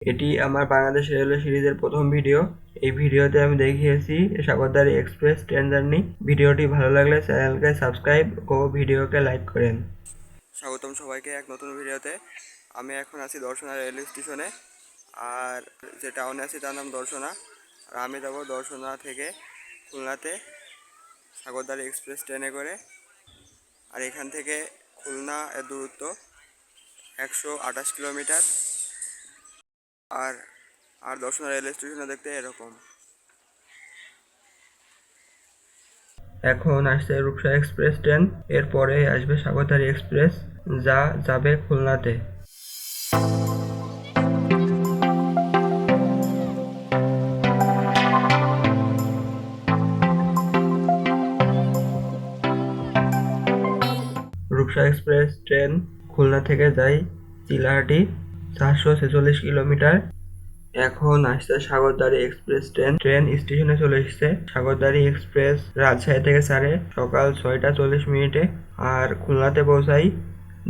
এটি আমার বাংলাদেশ রেলওয়ে সিরিজের প্রথম ভিডিও। এই ভিডিওতে আমি দেখিয়েছি সাগরদাড়ি এক্সপ্রেস ট্রেন জার্নি। ভিডিওটি ভালো লাগলে চ্যানেলকে সাবস্ক্রাইব ও ভিডিওকে লাইক করেন। স্বাগতম সবাইকে এক নতুন ভিডিওতে। আমি এখন আছি দর্শনা রেলওয়ে স্টেশনে, আর যে টাউনে আছি তার নাম দর্শনা। আর আমি যাব দর্শনা থেকে খুলনাতে সাগরদাড়ি এক্সপ্রেস ট্রেনে করে। আর এখান থেকে খুলনা এর দূরত্ব 128 কিলোমিটার। আর দর্শনা রেলওয়ে স্টেশনে দেখতে এরকম। এখন আসছে রূপসা এক্সপ্রেস ট্রেন, এরপরে আসবে সাগরদাড়ি এক্সপ্রেস যা যাবে খুলনাতে। রূপসা এক্সপ্রেস ট্রেন খুলনা থেকে যায় চিলাহাটি, 446 কিলোমিটার। এখন আসছে সাগরদাড়ি এক্সপ্রেস ট্রেন স্টেশনে চলে এসেছে। সাগরদাড়ি এক্সপ্রেস রাজশাহী থেকে ছাড়ে সকাল 6টা 40 মিনিটে, আর খুলনাতে পৌঁছাই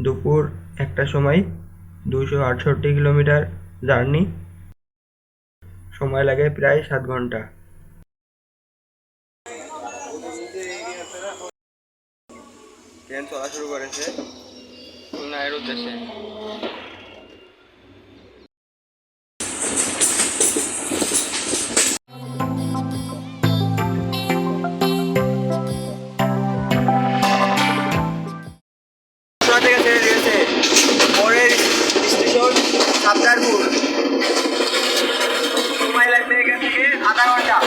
দুপুর 1টার সময়। 268 কিলোমিটার জার্নি, সময় লাগে প্রায় 7 ঘন্টা। ট্রেন চলা শুরু করেছে খুলনার উদ্দেশ্যে। থেকে ছেড়ে দিয়েছে, পরের স্টেশন সাবদারপুর। সময় লাগবে এখান থেকে আধা ঘন্টা।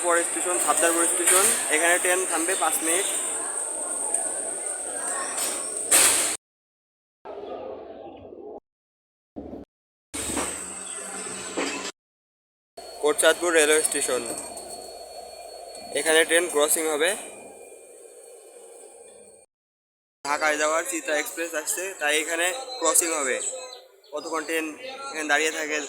পরের স্টেশন সাবদারপুর স্টেশন, এখানে ট্রেন থামবে 5 মিনিট। কোটচাঁদপুর রেলওয়ে স্টেশন, এখানে ট্রেন ক্রসিং হবে। ঢাকায় যাওয়ার চিত্রা এক্সপ্রেস আসছে, তাই এখানে ক্রসিং হবে। কতক্ষণ ট্রেন এখানে দাঁড়িয়ে থাকে।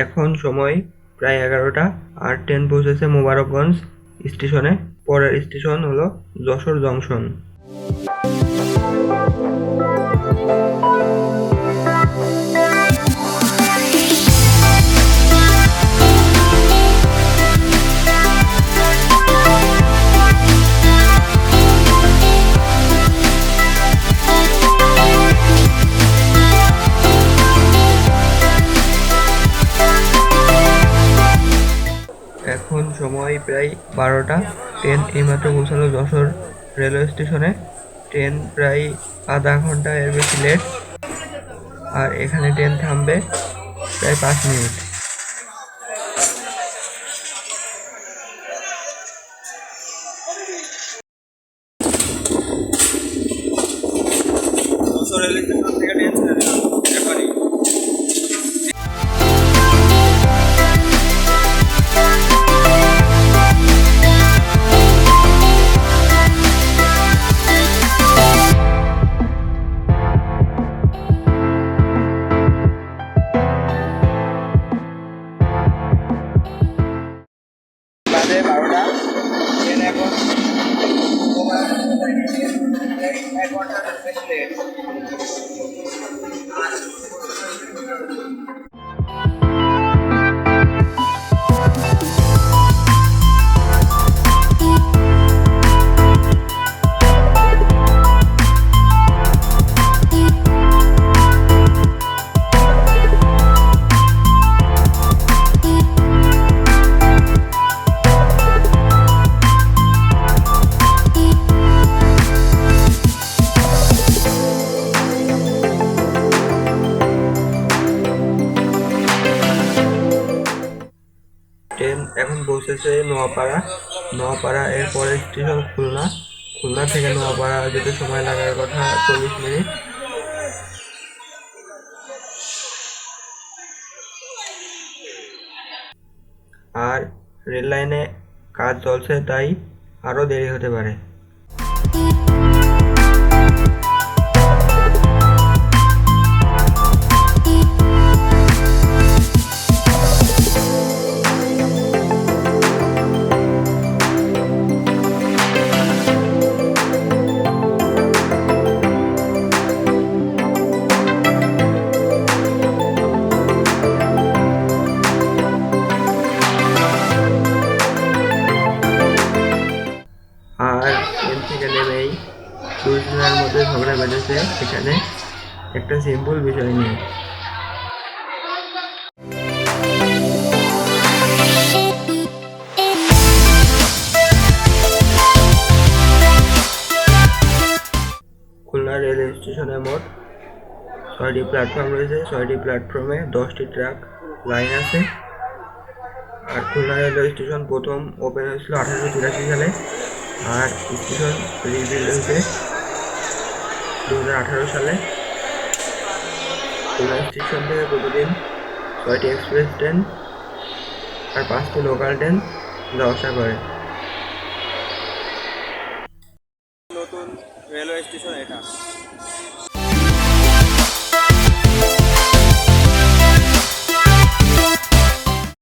এখন সময় প্রায় 11টা, আর ট্রেন পৌঁছেছে মোবারকগঞ্জ স্টেশনে। পরের স্টেশন হলো যশোর জংশন। এখন সময় প্রায় 12টা, ট্রেন এইমাত্র পৌঁছালো যশোর রেলওয়ে স্টেশনে। ট্রেন প্রায় আধা ঘন্টা এর বেশি লেট, আর এখানে ট্রেন থামবে প্রায় 5 মিনিট। যশোর রেলওয়ে স্টেশন থেকে ট্রেন ছেড়ে দিলাম এখনই। বাজে 12টা, ট্রেন এখন 1 ঘন্টার বেশি লেট। পৌঁছেছে নোয়াপাড়া এর পরের স্টেশন খুলনা থেকে নোয়াপাড়া যেতে সময় লাগার কথা 40 মিনিট। আর রেল লাইনে কাজ চলছে, তাই আরও দেরি হতে পারে। আর ট্রেন থেকে নেমেই দুজনের মধ্যে ঝগড়া বেঁধেছে এখানে একটা সিম্পল বিষয় নিয়ে। খুলনা রেল স্টেশনে মোট 6টি প্ল্যাটফর্ম রয়েছে। 6টি প্ল্যাটফর্মে 10টি ট্র্যাক লাইন আছে। আর খুলনা রেলওয়ে স্টেশন প্রথম ওপেন হয়েছিল 1883 সালে, আর স্টেশন রিবিল্ড হয়েছে 2018 সালে। খুলনা স্টেশন থেকে প্রতিদিন 6টি এক্সপ্রেস ট্রেন আর 5টি লোকাল ট্রেন যাওয়া আসা করে। নতুন রেলওয়ে স্টেশন এটা।